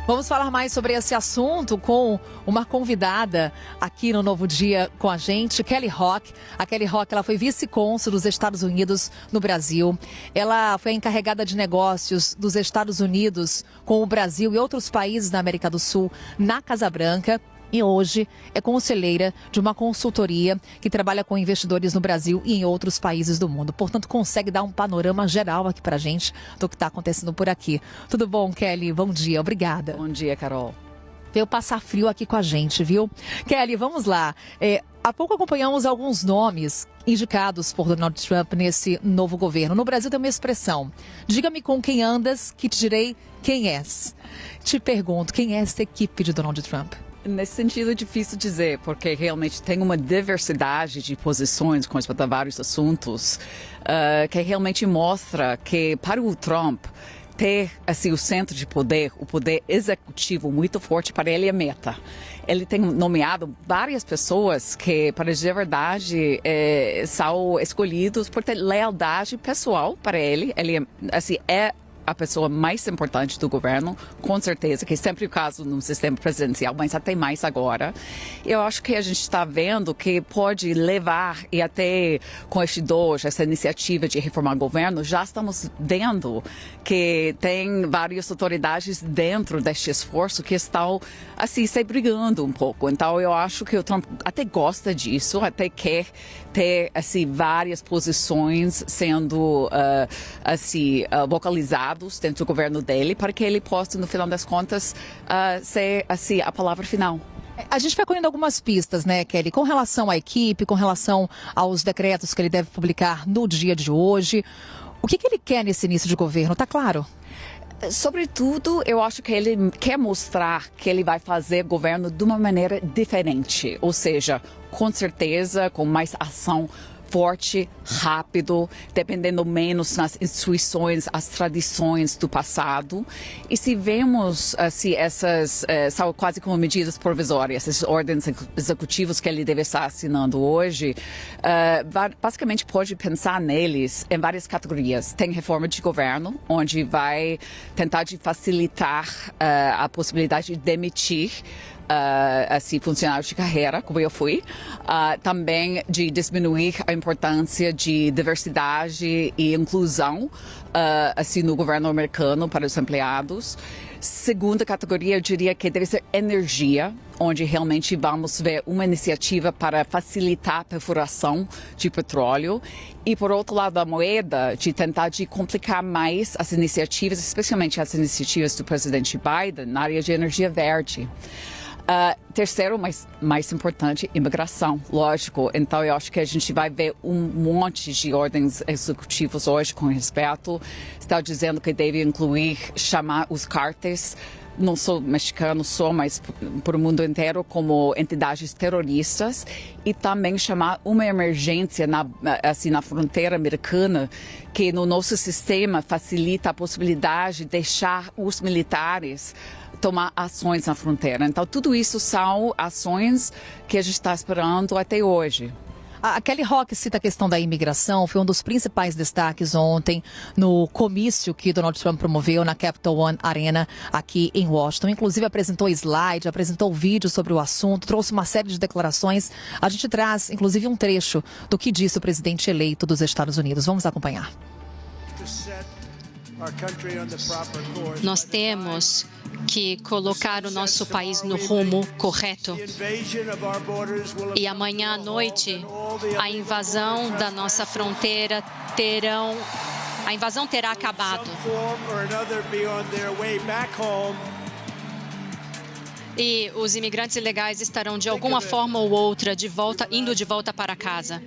Vamos falar mais sobre esse assunto com uma convidada aqui no Novo Dia com a gente, Kelly Rock. A Kelly Rock, ela foi vice-cônsul dos Estados Unidos no Brasil. Ela foi a encarregada de negócios dos Estados Unidos com o Brasil e outros países da América do Sul na Casa Branca. E hoje é conselheira de uma consultoria que trabalha com investidores no Brasil e em outros países do mundo. Portanto, consegue dar um panorama geral aqui pra gente do que está acontecendo por aqui. Tudo bom, Kelly? Bom dia, obrigada. Bom dia, Carol. Veio passar frio aqui com a gente, viu? Kelly, vamos lá. Há pouco acompanhamos alguns nomes indicados por Donald Trump nesse novo governo. No Brasil tem uma expressão: diga-me com quem andas, que te direi quem és. Te pergunto, quem é essa equipe de Donald Trump? Nesse sentido é difícil dizer, porque realmente tem uma diversidade de posições com respeito a vários assuntos que realmente mostra que para o Trump ter assim, o centro de poder, o poder executivo muito forte, para ele é meta. Ele tem nomeado várias pessoas que, para dizer a verdade, são escolhidos por ter lealdade pessoal para ele. Ele assim, é a pessoa mais importante do governo, com certeza, que é sempre o caso no sistema presidencial, mas até mais agora. Eu acho que a gente está vendo que pode levar, e até com este DOGE, essa iniciativa de reformar o governo, já estamos vendo que tem várias autoridades dentro deste esforço que estão, assim, se brigando um pouco. Então, eu acho que o Trump até gosta disso, até quer ter, assim, várias posições sendo, vocalizadas dentro do governo dele, para que ele possa, no final das contas, ser assim, a palavra final. A gente vai colhendo algumas pistas, né, Kelly, com relação à equipe, com relação aos decretos que ele deve publicar no dia de hoje. O que ele quer nesse início de governo? Tá claro? Sobretudo, eu acho que ele quer mostrar que ele vai fazer governo de uma maneira diferente, ou seja, com certeza, com mais ação forte, rápido, dependendo menos nas instituições, as tradições do passado. E se vemos assim, essas são quase como medidas provisórias, esses ordens executivos que ele deve estar assinando hoje, basicamente pode pensar neles em várias categorias. Tem reforma de governo, onde vai tentar de facilitar a possibilidade de demitir assim, funcionários de carreira, como eu fui, também de diminuir a importância de diversidade e inclusão assim, no governo americano para os empregados. Segunda categoria, eu diria que deve ser energia, onde realmente vamos ver uma iniciativa para facilitar a perfuração de petróleo. E, por outro lado da moeda, de tentar de complicar mais as iniciativas, especialmente as iniciativas do presidente Biden, na área de energia verde. Terceiro, mas mais importante, imigração, lógico. Então, eu acho que a gente vai ver um monte de ordens executivas hoje com respeito. Está dizendo que deve incluir, chamar os cárteis, não sou mexicano só, mas para o mundo inteiro, como entidades terroristas, e também chamar uma emergência na fronteira americana, que no nosso sistema facilita a possibilidade de deixar os militares tomar ações na fronteira. Então, tudo isso são ações que a gente está esperando até hoje. A Kelly Rock cita a questão da imigração, foi um dos principais destaques ontem no comício que Donald Trump promoveu na Capital One Arena aqui em Washington. Inclusive apresentou slide, apresentou vídeo sobre o assunto, trouxe uma série de declarações. A gente traz, inclusive, um trecho do que disse o presidente eleito dos Estados Unidos. Vamos acompanhar. Nós temos que colocar o nosso país no rumo correto. E amanhã à noite, a invasão da nossa fronteira terá acabado. E os imigrantes ilegais estarão, de alguma forma ou outra, indo de volta para casa.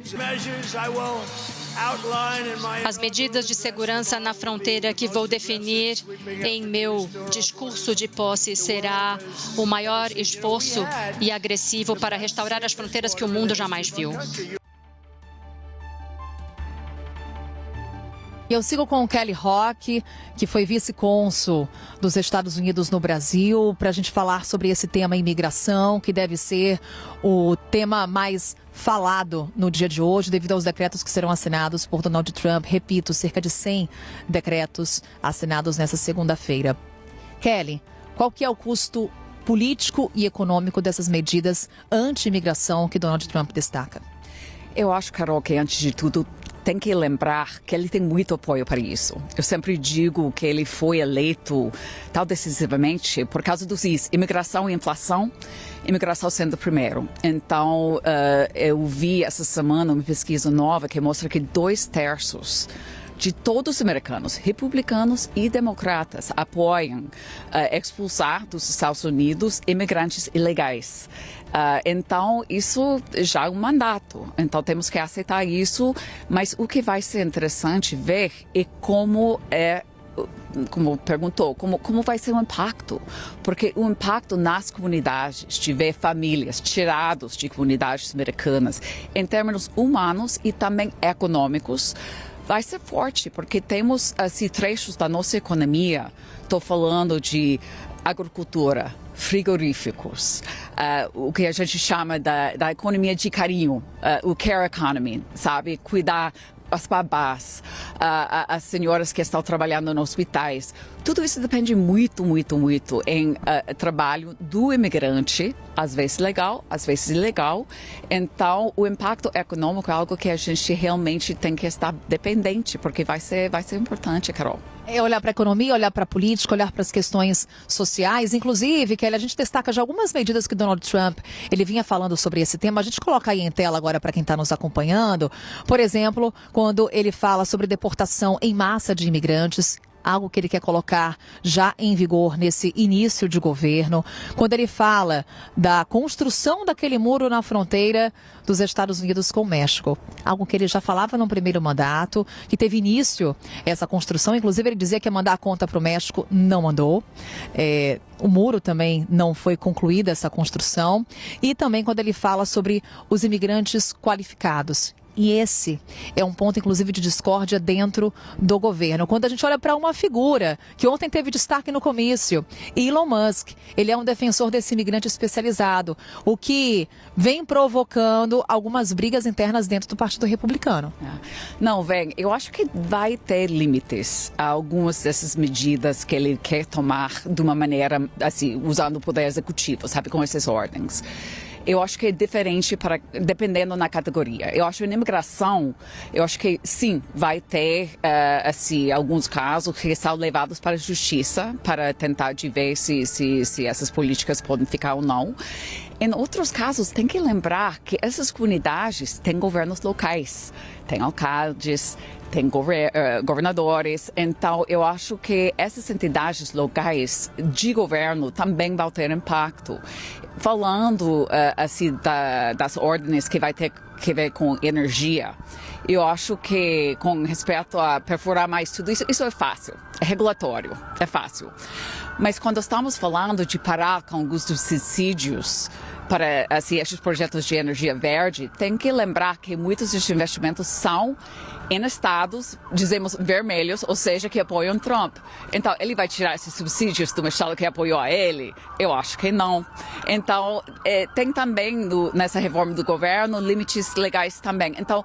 As medidas de segurança na fronteira que vou definir em meu discurso de posse será o maior esforço e agressivo para restaurar as fronteiras que o mundo jamais viu. Eu sigo com o Kelly Rock, que foi vice-cônsul dos Estados Unidos no Brasil, para a gente falar sobre esse tema imigração, que deve ser o tema mais falado no dia de hoje, devido aos decretos que serão assinados por Donald Trump. Repito, cerca de 100 decretos assinados nessa segunda-feira. Kelly, qual que é o custo político e econômico dessas medidas anti-imigração que Donald Trump destaca? Eu acho, Carol, que antes de tudo tem que lembrar que ele tem muito apoio para isso. Eu sempre digo que ele foi eleito tão decisivamente por causa dos imigração e inflação, imigração sendo primeiro. Então, eu vi essa semana uma pesquisa nova que mostra que 2/3 de todos os americanos, republicanos e democratas, apoiam expulsar dos Estados Unidos imigrantes ilegais. Então, isso já é um mandato. Então, temos que aceitar isso. Mas o que vai ser interessante ver é como perguntou, como vai ser o impacto? Porque o impacto nas comunidades, de ver famílias tiradas de comunidades americanas, em termos humanos e também econômicos, vai ser forte, porque temos trechos da nossa economia. Estou falando de agricultura, frigoríficos, o que a gente chama da economia de carinho, o care economy, sabe? Cuidar as babás, as senhoras que estão trabalhando nos hospitais. Tudo isso depende muito, muito, muito em trabalho do imigrante, às vezes legal, às vezes ilegal. Então, o impacto econômico é algo que a gente realmente tem que estar dependente, porque vai ser importante, Carol. É olhar para a economia, olhar para a política, olhar para as questões sociais. Inclusive, Kelly, a gente destaca já algumas medidas que Donald Trump ele vinha falando sobre esse tema. A gente coloca aí em tela agora para quem está nos acompanhando. Por exemplo, quando ele fala sobre deportação em massa de imigrantes, algo que ele quer colocar já em vigor nesse início de governo. Quando ele fala da construção daquele muro na fronteira dos Estados Unidos com o México, algo que ele já falava no primeiro mandato, que teve início essa construção, inclusive ele dizia que ia mandar a conta para o México, não mandou. O muro também não foi concluída essa construção. E também quando ele fala sobre os imigrantes qualificados. E esse é um ponto, inclusive, de discórdia dentro do governo. Quando a gente olha para uma figura que ontem teve destaque no comício, Elon Musk, ele é um defensor desse imigrante especializado, o que vem provocando algumas brigas internas dentro do Partido Republicano. Não, eu acho que vai ter limites a algumas dessas medidas que ele quer tomar de uma maneira, assim, usando o poder executivo, sabe, com essas ordens. Eu acho que é diferente dependendo na categoria. Eu acho que na imigração, eu acho que sim, vai ter alguns casos que são levados para a justiça para tentar de ver se essas políticas podem ficar ou não. Em outros casos, tem que lembrar que essas comunidades têm governos locais, têm alcaldes, tem governadores. Então, eu acho que essas entidades locais de governo também vão ter impacto. Falando das ordens que vai ter que ver com energia, eu acho que com respeito a perfurar mais tudo isso é fácil, é regulatório, é fácil. Mas quando estamos falando de parar com alguns dos subsídios para esses projetos de energia verde, tem que lembrar que muitos desses investimentos são em estados, dizemos, vermelhos, ou seja, que apoiam Trump. Então, ele vai tirar esses subsídios do estado que apoiou a ele? Eu acho que não. Então, tem também nessa reforma do governo limites legais também. Então,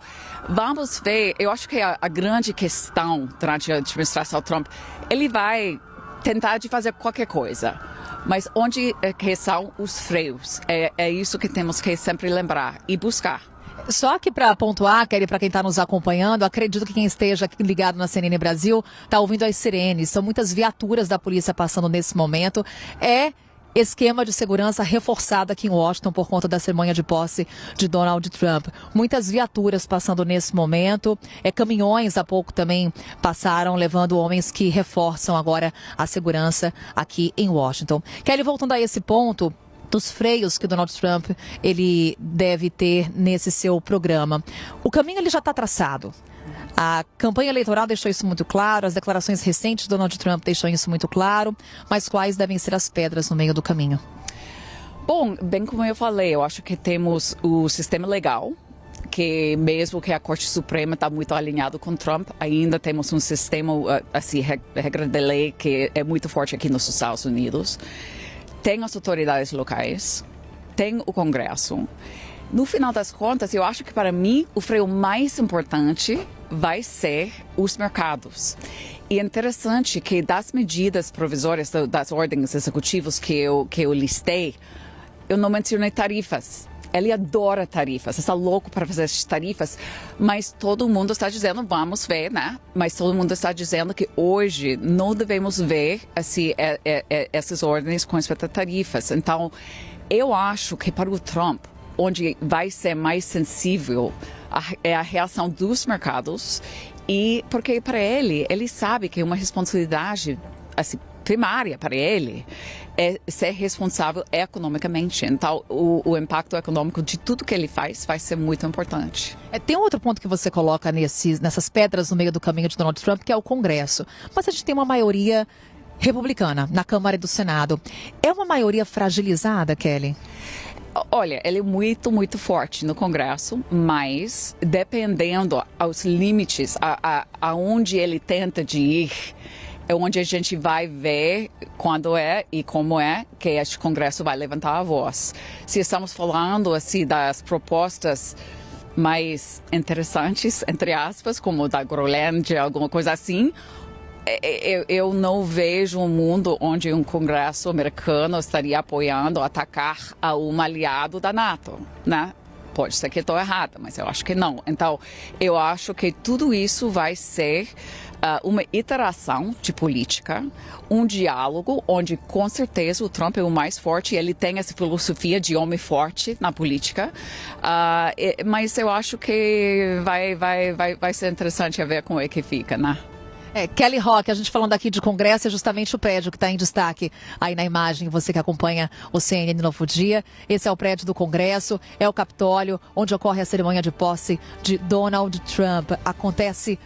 vamos ver, eu acho que a grande questão durante a administração Trump, ele vai tentar de fazer qualquer coisa. Mas onde que são os freios? É isso que temos que sempre lembrar e buscar. Só que para pontuar, Kelly, para quem está nos acompanhando, acredito que quem esteja aqui ligado na CNN Brasil está ouvindo as sirenes. São muitas viaturas da polícia passando nesse momento. Esquema de segurança reforçado aqui em Washington por conta da cerimônia de posse de Donald Trump. Muitas viaturas passando nesse momento. Caminhões há pouco também passaram, levando homens que reforçam agora a segurança aqui em Washington. Kelly, voltando a esse ponto dos freios que Donald Trump ele deve ter nesse seu programa. O caminho ele já está traçado. A campanha eleitoral deixou isso muito claro, as declarações recentes de Donald Trump deixam isso muito claro, mas quais devem ser as pedras no meio do caminho? Bom, bem como eu falei, eu acho que temos o sistema legal, que mesmo que a Corte Suprema está muito alinhado com Trump, ainda temos um sistema, regra de lei que é muito forte aqui nos Estados Unidos. Tem as autoridades locais, tem o Congresso. No final das contas, eu acho que para mim o freio mais importante vai ser os mercados. E é interessante que das medidas provisórias, das ordens executivas que eu listei, eu não mencionei tarifas. Ele adora tarifas, está louco para fazer essas tarifas, mas todo mundo está dizendo, vamos ver, né? Mas todo mundo está dizendo que hoje não devemos ver assim, essas ordens com respeito a tarifas. Então, eu acho que para o Trump, onde vai ser mais sensível é a reação dos mercados, e porque para ele sabe que é uma responsabilidade assim, primária para ele é ser responsável economicamente. Então, o impacto econômico de tudo que ele faz vai ser muito importante. Tem um outro ponto que você coloca nessas pedras no meio do caminho de Donald Trump, que é o Congresso. Mas a gente tem uma maioria republicana na Câmara e do Senado. É uma maioria fragilizada, Kelly? Olha, ele é muito, muito forte no Congresso, mas dependendo aos limites, aonde ele tenta de ir, é onde a gente vai ver quando é e como é que este Congresso vai levantar a voz. Se estamos falando assim das propostas mais interessantes, entre aspas, como da Groenlândia, alguma coisa assim, eu não vejo um mundo onde um Congresso americano estaria apoiando atacar a um aliado da NATO, né? Pode ser que estou errada, mas eu acho que não. Então, eu acho que tudo isso vai ser uma iteração de política, um diálogo onde, com certeza, o Trump é o mais forte e ele tem essa filosofia de homem forte na política. Mas eu acho que vai ser interessante a ver como é que fica, né? Kelly Rock, a gente falando aqui de Congresso, é justamente o prédio que está em destaque aí na imagem, você que acompanha o CNN Novo Dia. Esse é o prédio do Congresso, é o Capitólio, onde ocorre a cerimônia de posse de Donald Trump. Acontece